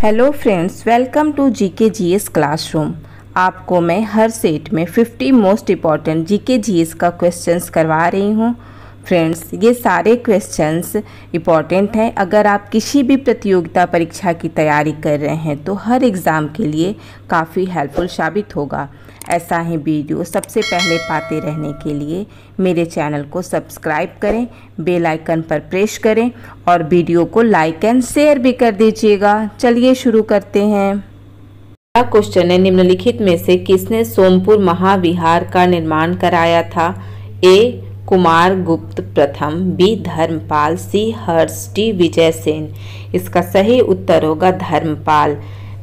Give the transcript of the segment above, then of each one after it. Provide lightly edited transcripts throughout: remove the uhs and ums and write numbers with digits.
Hello friends, welcome to GK GS classroom. आपको मैं हर सेट में 50 मोस्ट इम्पॉर्टेंट जीके जीएस का क्वेश्चंस करवा रही हूँ। फ्रेंड्स, ये सारे क्वेश्चंस इम्पॉर्टेंट हैं। अगर आप किसी भी प्रतियोगिता परीक्षा की तैयारी कर रहे हैं तो हर एग्ज़ाम के लिए काफ़ी हेल्पफुल साबित होगा। ऐसा ही वीडियो सबसे पहले पाते रहने के लिए मेरे चैनल को सब्सक्राइब करें, बेल आइकन पर प्रेस करें और वीडियो को लाइक एंड शेयर भी कर दीजिएगा। चलिए शुरू करते हैं। पहला क्वेश्चन है, निम्नलिखित में से किसने सोमपुर महाविहार का निर्माण कराया था? ए कुमार गुप्त प्रथम, बी धर्मपाल, सी हर्ष, डी विजय सेन। इसका सही उत्तर होगा धर्मपाल।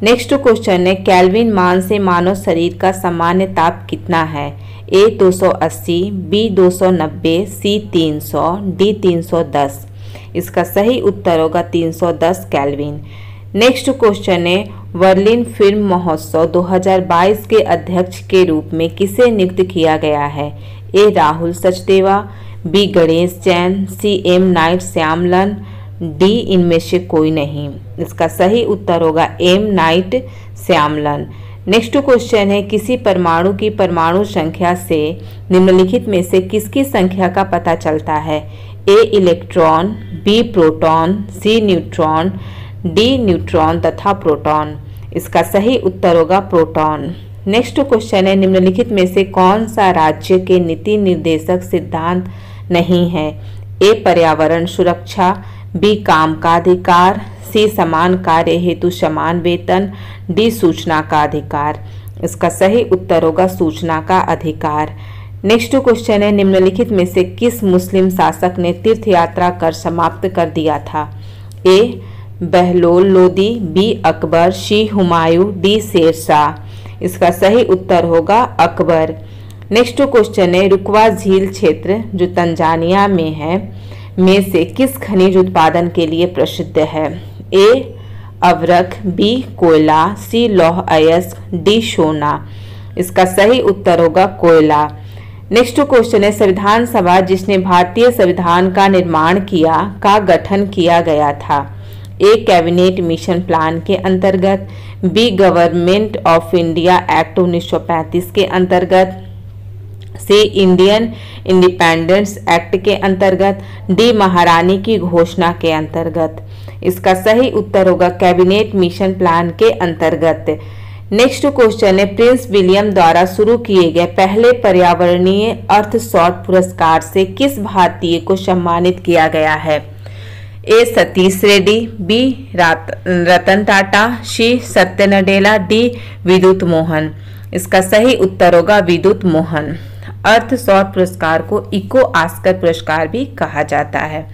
नेक्स्ट क्वेश्चन है, केल्विन मान से मानव शरीर का सामान्य ताप कितना है? ए 280, बी 290, सी 300, डी 310। इसका सही उत्तर होगा 310 केल्विन। नेक्स्ट क्वेश्चन है, बर्लिन फिल्म महोत्सव 2022 के अध्यक्ष के रूप में किसे नियुक्त किया गया है? A Rahul Sachdeva, B Ganesh Jain, C M Night Shyamalan, D इनमें से कोई नहीं। इसका सही उत्तर होगा M Night Shyamalan. Next question है, किसी परमाणु की परमाणु संख्या से निम्नलिखित में से किसकी संख्या का पता चलता है? ए इलेक्ट्रॉन, बी प्रोटॉन, सी न्यूट्रॉन, डी न्यूट्रॉन तथा प्रोटॉन। इसका सही उत्तर होगा प्रोटॉन। नेक्स्ट क्वेश्चन है, निम्नलिखित में से कौन सा राज्य के नीति निर्देशक सिद्धांत नहीं है? ए पर्यावरण सुरक्षा, बी काम का अधिकार, सी समान कार्य हेतु समान वेतन, डी सूचना का अधिकार। इसका सही उत्तर होगा सूचना का अधिकार। नेक्स्ट क्वेश्चन है, निम्नलिखित में से किस मुस्लिम शासक ने तीर्थ यात्रा कर समाप्त कर दिया था? ए बहलोल लोदी, बी अकबर, सी हुमायूं, डी शेरशाह। इसका सही उत्तर होगा अकबर। नेक्स्ट क्वेश्चन है, रुकवा झील क्षेत्र जो तंजानिया में है में से किस खनिज उत्पादन के लिए प्रसिद्ध है? ए अवरख, बी कोयला, सी लौह अयस्क, डी सोना। इसका सही उत्तर होगा कोयला। नेक्स्ट क्वेश्चन है, संविधान सभा जिसने भारतीय संविधान का निर्माण किया का गठन किया गया था? ए कैबिनेट मिशन प्लान के अंतर्गत, b government of India act 1935 के अंतर्गत, सी इंडियन इंडिपेंडेंस एक्ट के अंतर्गत, डी महारानी की घोषणा के अंतर्गत। इसका सही उत्तर होगा कैबिनेट मिशन प्लान के अंतर्गत। नेक्स्ट क्वेश्चन है, प्रिंस विलियम द्वारा शुरू किए गए पहले पर्यावरणीय अर्थ शॉर्ट पुरस्कार से किस भारतीय को सम्मानित किया गया है? ए सतीश रेड्डी, बी रतन टाटा, सी सत्य नडेला, डी विद्युत मोहन। इसका सही उत्तर होगा विद्युत मोहन। अर्थ शॉर्ट पुरस्कार को इको ऑस्कर पुरस्कार भी कहा जाता है।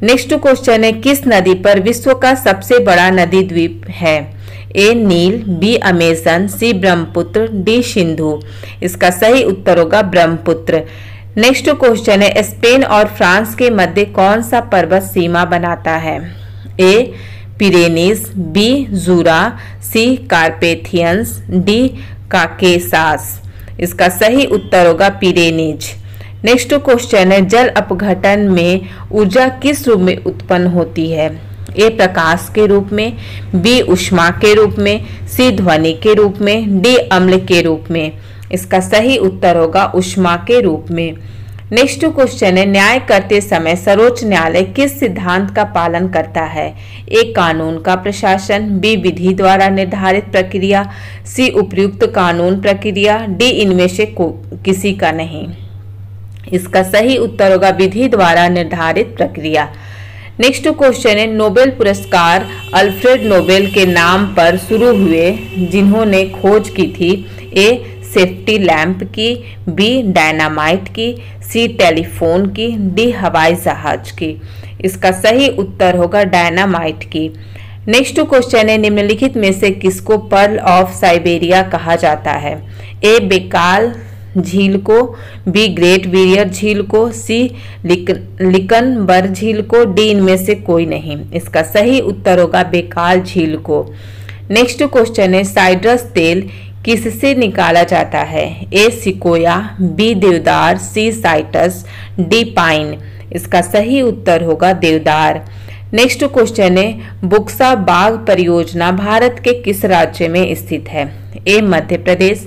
नेक्स्ट क्वेश्चन है, किस नदी पर विश्व का सबसे बड़ा नदी द्वीप है? ए नील, बी अमेजन, सी ब्रह्मपुत्र, डी सिंधु। इसका सही उत्तर होगा ब्रह्मपुत्र। नेक्स्ट क्वेश्चन है, स्पेन और फ्रांस के मध्य कौन सा पर्वत सीमा बनाता है? ए पिरेनीज, बी जूरा, सी कार्पेथियंस, डी काकेसास। इसका सही उत्तर होगा पिरेनीज। नेक्स्ट क्वेश्चन है, जल अपघटन में ऊर्जा किस रूप में उत्पन्न होती है? ए प्रकाश के रूप में, बी ऊष्मा के रूप में, सी ध्वनि के रूप में, डी अम्ल के रूप में। इसका सही उत्तर होगा ऊष्मा के रूप में। नेक्स्ट क्वेश्चन है, न्याय करते समय सर्वोच्च न्यायालय किस सिद्धांत का पालन करता है? ए कानून का प्रशासन, बी विधि द्वारा निर्धारित प्रक्रिया, सी उपयुक्त कानून प्रक्रिया, डी इनमें से किसी का नहीं। इसका सही उत्तर होगा विधि द्वारा निर्धारित प्रक्रिया। नेक्स्ट क्वेश्चन है, नोबेल पुरस्कार अल्फ्रेड नोबेल के नाम पर शुरू हुए जिन्होंने खोज की थी? ए सेफ्टी लैंप की, बी डायनामाइट की, सी टेलीफोन की, डी हवाई जहाज की। इसका सही उत्तर होगा डायनामाइट की। नेक्स्ट क्वेश्चन है, निम्नलिखित में से किसको पर्ल ऑफ साइबेरिया कहा जाता है? ए बेकाल झील को, बी ग्रेट बैरियर झील को, सी लिकनबर्ग झील को, डी इनमें से कोई नहीं। इसका सही उत्तर होगा बेकाल झील को। नेक्स्ट क्वेश्चन है, साइट्रस तेल किससे निकाला जाता है? ए सिकोया, बी देवदार, सी साइटस, डी पाइन। इसका सही उत्तर होगा देवदार। नेक्स्ट क्वेश्चन है बुक्सा बाग परियोजना भारत के किस राज्य में स्थित है? ए मध्य प्रदेश,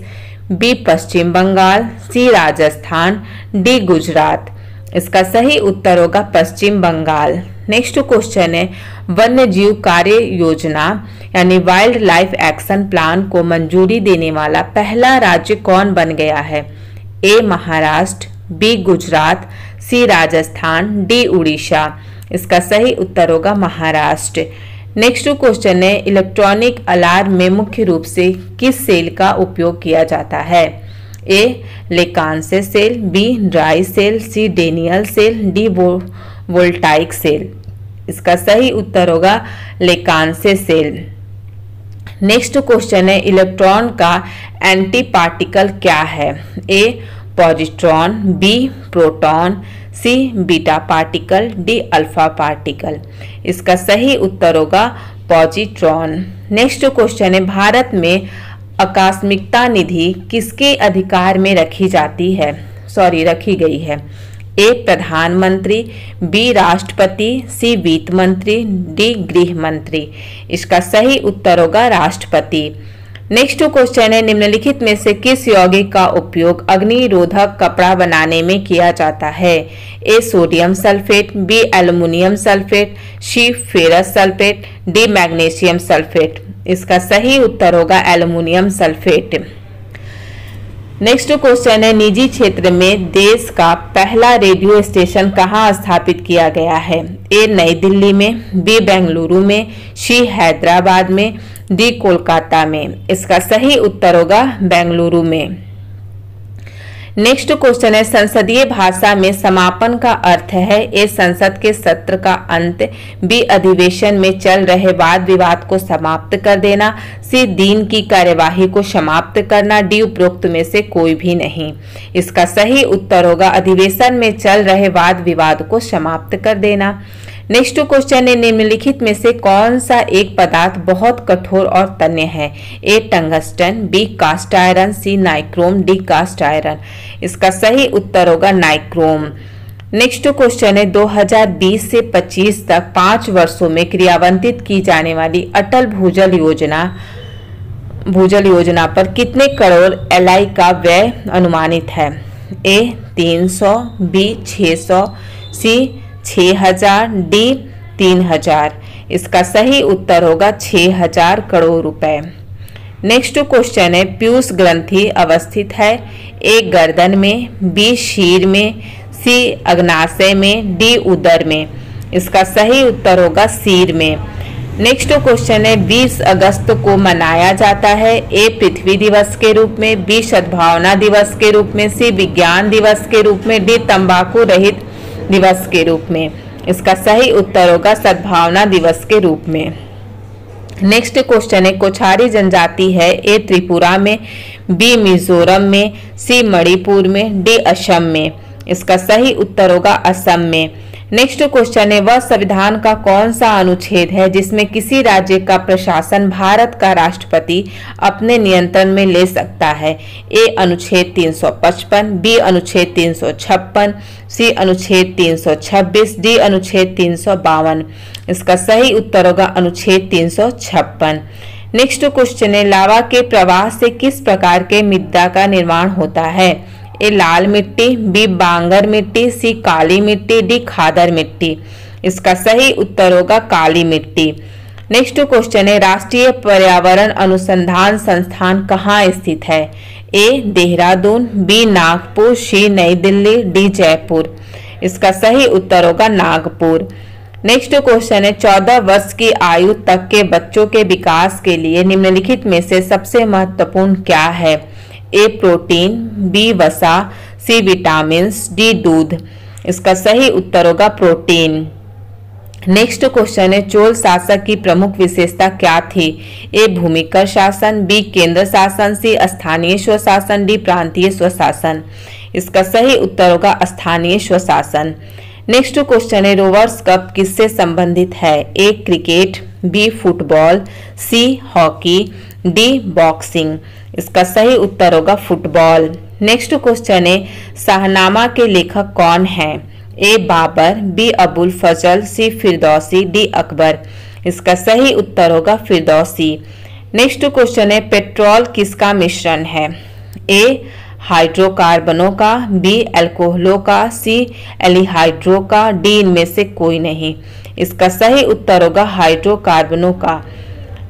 बी पश्चिम बंगाल, सी राजस्थान, डी गुजरात। इसका सही उत्तर होगा पश्चिम बंगाल। नेक्स्ट क्वेश्चन है वन्य जीव कार्य योजना यानी वाइल्ड लाइफ एक्शन प्लान को मंजूरी देने वाला पहला राज्य कौन बन गया है? ए महाराष्ट्र, बी गुजरात, सी राजस्थान, डी उड़ीसा। इसका सही उत्तर होगा महाराष्ट्र। नेक्स्ट क्वेश्चन है इलेक्ट्रॉनिक अलार्म में मुख्य रूप से किस सेल का उपयोग किया जाता है? A Leclanche cell, B dry cell, C Daniell cell, D voltaic cell. इसका सही उत्तर होगा लेकांसे सेल। नेक्स्ट क्वेश्चन है इलेक्ट्रॉन का एंटी पार्टिकल क्या है? A positron, B proton, C beta particle, D alpha particle. इसका सही उत्तर होगा पॉजिट्रॉन। नेक्स्ट क्वेश्चन है भारत में आकस्मिकता निधि किसके अधिकार में रखी गई है? ए प्रधानमंत्री, बी राष्ट्रपति, सी वित्त मंत्री, डी गृह मंत्री। इसका सही उत्तर होगा राष्ट्रपति। नेक्स्ट क्वेश्चन है निम्नलिखित में से किस यौगिक का उपयोग अग्निरोधक कपड़ा बनाने में किया जाता है? A sodium sulphate, b aluminium sulphate, c ferrous sulphate, d magnesium sulphate. इसका सही उत्तर होगा एल्युमिनियम सल्फेट। नेक्स्ट क्वेश्चन है निजी क्षेत्र में देश का पहला रेडियो स्टेशन कहाँ स्थापित किया गया है? ए नई दिल्ली में, बी बेंगलुरु में, सी हैदराबाद में, डी कोलकाता में। इसका सही उत्तर होगा बेंगलुरु में। नेक्स्ट क्वेश्चन है संसदीय भाषा में समापन का अर्थ है? ए संसद के सत्र का अंत, बी अधिवेशन में चल रहे वाद विवाद को समाप्त कर देना, सी दिन की कार्यवाही को समाप्त करना, डी उपरोक्त में से कोई भी नहीं। इसका सही उत्तर होगा अधिवेशन में चल रहे वाद विवाद को समाप्त कर देना। नेक्स्ट क्वेश्चन है निम्नलिखित में से कौन सा एक पदार्थ बहुत कठोर और तन्य है? ए टंगस्टन, बी कास्ट आयरन, सी नाइक्रोम, डी कास्ट आयरन। इसका सही उत्तर होगा नाइक्रोम। नेक्स्ट क्वेश्चन है 2020 से 25 तक 5 वर्षों में क्रियान्वित की जाने वाली अटल भूजल योजना पर कितने करोड़ LI का व्यय अनुमानित है? ए 300, बी 600, सी 6000, डी 3000। इसका सही उत्तर होगा 6000 करोड़ रुपए। नेक्स्ट क्वेश्चन है पीयूष ग्रंथि अवस्थित है? ए गर्दन में, बी शीर में, सी अग्नाशय में, डी उदर में। इसका सही उत्तर होगा शीर में। नेक्स्ट क्वेश्चन है 20 अगस्त को मनाया जाता है? ए पृथ्वी दिवस के रूप में, बी सद्भावना दिवस के रूप में, सी विज्ञान दिवस के रूप में, डी तंबाकू रहित दिवस के रूप में। इसका सही उत्तर होगा सद्भावना दिवस के रूप में। नेक्स्ट क्वेश्चन है कोछारी जनजाति है? ए त्रिपुरा में, बी मिजोरम में, सी मणिपुर में, डी असम में। इसका सही उत्तर होगा असम में। नेक्स्ट क्वेश्चन है वह संविधान का कौन सा अनुच्छेद है जिसमें किसी राज्य का प्रशासन भारत का राष्ट्रपति अपने नियंत्रण में ले सकता है? ए अनुच्छेद 355, बी अनुच्छेद 356, सी अनुच्छेद 326, डी अनुच्छेद 352। इसका सही उत्तर होगा अनुच्छेद 356। नेक्स्ट क्वेश्चन है लावा के प्रवाह से किस प्रकार के मृदा का निर्माण होता है? ए लाल मिट्टी, बी बांगर मिट्टी, सी काली मिट्टी, डी खादर मिट्टी। इसका सही उत्तर होगा काली मिट्टी। नेक्स्ट क्वेश्चन है राष्ट्रीय पर्यावरण अनुसंधान संस्थान कहाँ स्थित है? ए देहरादून, बी नागपुर, सी नई दिल्ली, डी जयपुर। इसका सही उत्तर होगा नागपुर। नेक्स्ट क्वेश्चन है 14 वर्ष की आयु तक के बच्चों के विकास के लिए निम्नलिखित में से सबसे महत्वपूर्ण क्या है? ए प्रोटीन, बी वसा, सी विटामिन, डी दूध। इसका सही उत्तर होगा प्रोटीन। नेक्स्ट क्वेश्चन है चोल शासक की प्रमुख विशेषता क्या थी? ए भूमिकर शासन, बी केंद्र शासन, सी स्थानीय स्वशासन, डी प्रांतीय स्वशासन। इसका सही उत्तर होगा स्थानीय स्वशासन। नेक्स्ट क्वेश्चन है रोवर्स कप किससे संबंधित है? A cricket, B football, C hockey, D boxing. इसका सही उत्तर होगा फुटबॉल। नेक्स्ट क्वेश्चन है शाहनामा के लेखक कौन है? ए बाबर, बी अबुल फजल, सी फिरदौसी, डी अकबर। इसका सही उत्तर होगा फिरदौसी। नेक्स्ट क्वेश्चन है पेट्रोल किसका मिश्रण है? ए हाइड्रोकार्बनों का, बी अल्कोहलों का, सी एल्डिहाइड्रो का, डी इनमें से कोई नहीं। इसका सही उत्तर होगा हाइड्रोकार्बनों का।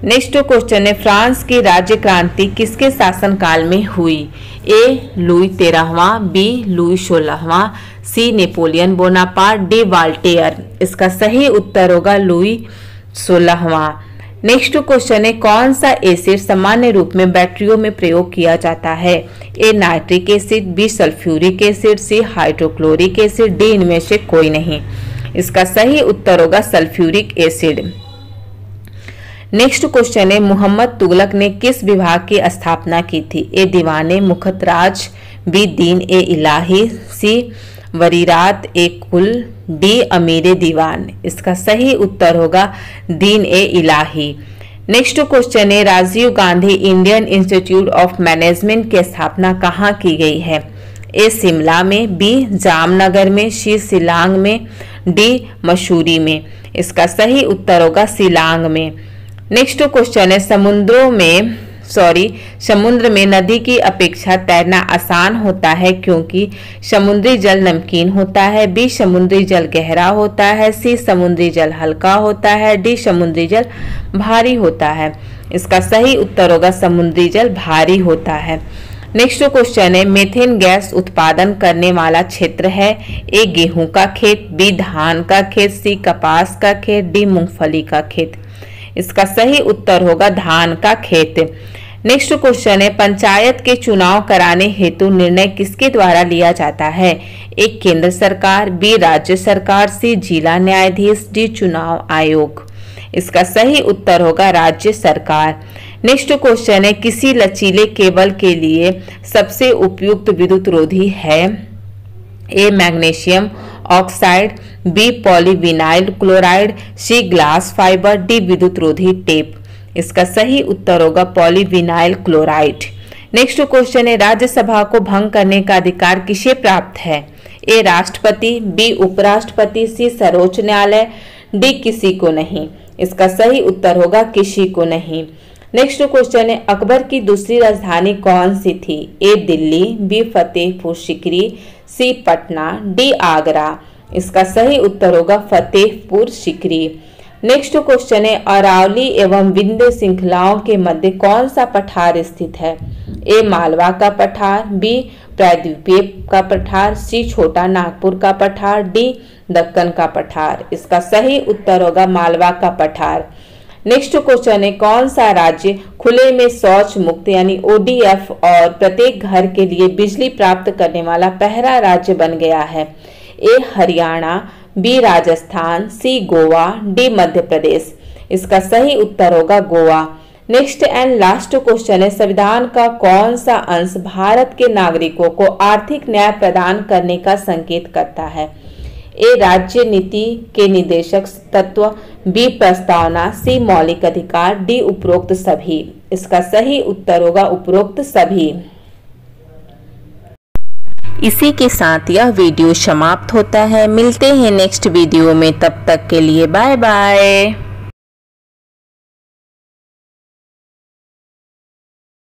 नेक्स्ट क्वेश्चन है फ्रांस की राज्य क्रांति किसके शासनकाल में हुई? ए लुई 13वां, बी लुई 16वां, सी नेपोलियन बोनापार्ट, डी वाल्टेयर। इसका सही उत्तर होगा लुई 16वां। नेक्स्ट क्वेश्चन है कौन सा एसिड सामान्य रूप में बैटरियों में प्रयोग किया जाता है? A nitric acid, B sulphuric acid, C hydrochloric acid, D इनमें से कोई नहीं। इसका सही उत्तर होगा सल्फ्यूरिक एसिड। नेक्स्ट क्वेश्चन है मोहम्मद तुगलक ने किस विभाग की स्थापना की थी? ए दीवाने मुखतराज, बी दीन ए इलाही, सी वरीरात ए कुल, डी अमीर दीवान। इसका सही उत्तर होगा दीन ए इलाही। नेक्स्ट क्वेश्चन है Rajiv Gandhi Indian institute of management की स्थापना कहाँ की गई है? ए शिमला में, बी जामनगर में, सी शिलांग में, डी मसूरी में। इसका सही उत्तर होगा शिलांग में। नेक्स्ट क्वेश्चन है समुद्र में नदी की अपेक्षा तैरना आसान होता है क्योंकि समुद्री जल नमकीन होता है, बी समुद्री जल गहरा होता है, सी समुद्री जल हल्का होता है, डी समुद्री जल भारी होता है। इसका सही उत्तर होगा समुद्री जल भारी होता है। नेक्स्ट क्वेश्चन है मीथेन गैस उत्पादन करने वाला क्षेत्र है? ए गेहूं का खेत, बी धान का खेत, सी कपास का खेत, डी मूंगफली का खेत। इसका सही उत्तर होगा धान का खेत। नेक्स्ट क्वेश्चन है पंचायत के चुनाव कराने हेतु निर्णय किसके द्वारा लिया जाता है? ए केंद्र सरकार, बी राज्य सरकार, सी जिला न्यायाधीश, डी चुनाव आयोग। इसका सही उत्तर होगा राज्य सरकार। नेक्स्ट क्वेश्चन है किसी लचीले केबल के लिए सबसे उपयुक्त विद्युत रोधी है? A magnesium oxide, B polyvinyl chloride, C glass fibre, D विद्युत रोधी टेप। इसका सही उत्तर होगा पॉलीविनाइल क्लोराइड। नेक्स्ट क्वेश्चन है राज्यसभा को भंग करने का अधिकार किसे प्राप्त है? ए राष्ट्रपति, बी उपराष्ट्रपति, सी सर्वोच्च न्यायालय, डी किसी को नहीं। इसका सही उत्तर होगा किसी को नहीं। नेक्स्ट क्वेश्चन है अकबर की दूसरी राजधानी कौन सी थी? ए दिल्ली, बी फतेहपुर सीकरी, सी पटना, डी आगरा। इसका सही उत्तर होगा फतेहपुर सीकरी। नेक्स्ट क्वेश्चन है अरावली एवं विंध्य श्रृंखलाओं के मध्य कौन सा पठार स्थित है? ए मालवा का पठार, बी प्रायद्वीपीय का पठार, सी छोटा नागपुर का पठार, डी दक्कन का पठार। इसका सही उत्तर होगा मालवा का पठार। नेक्स्ट क्वेश्चन है कौन सा राज्य खुले में शौच मुक्त यानी ODF और प्रत्येक घर के लिए बिजली प्राप्त करने वाला पहला राज्य बन गया है? ए हरियाणा, बी राजस्थान, सी गोवा, डी मध्य प्रदेश। इसका सही उत्तर होगा Goa. Next and last question है संविधान का कौन सा अंश भारत के नागरिकों को आर्थिक न्याय प्रदान करने का संकेत करता है? ए राज्य नीति के निदेशक तत्व, बी प्रस्तावना, सी मौलिक अधिकार, डी उपरोक्त सभी। इसका सही उत्तर होगा उपरोक्त सभी। इसी के साथ यह वीडियो समाप्त होता है। मिलते हैं नेक्स्ट वीडियो में, तब तक के लिए बाय बाय।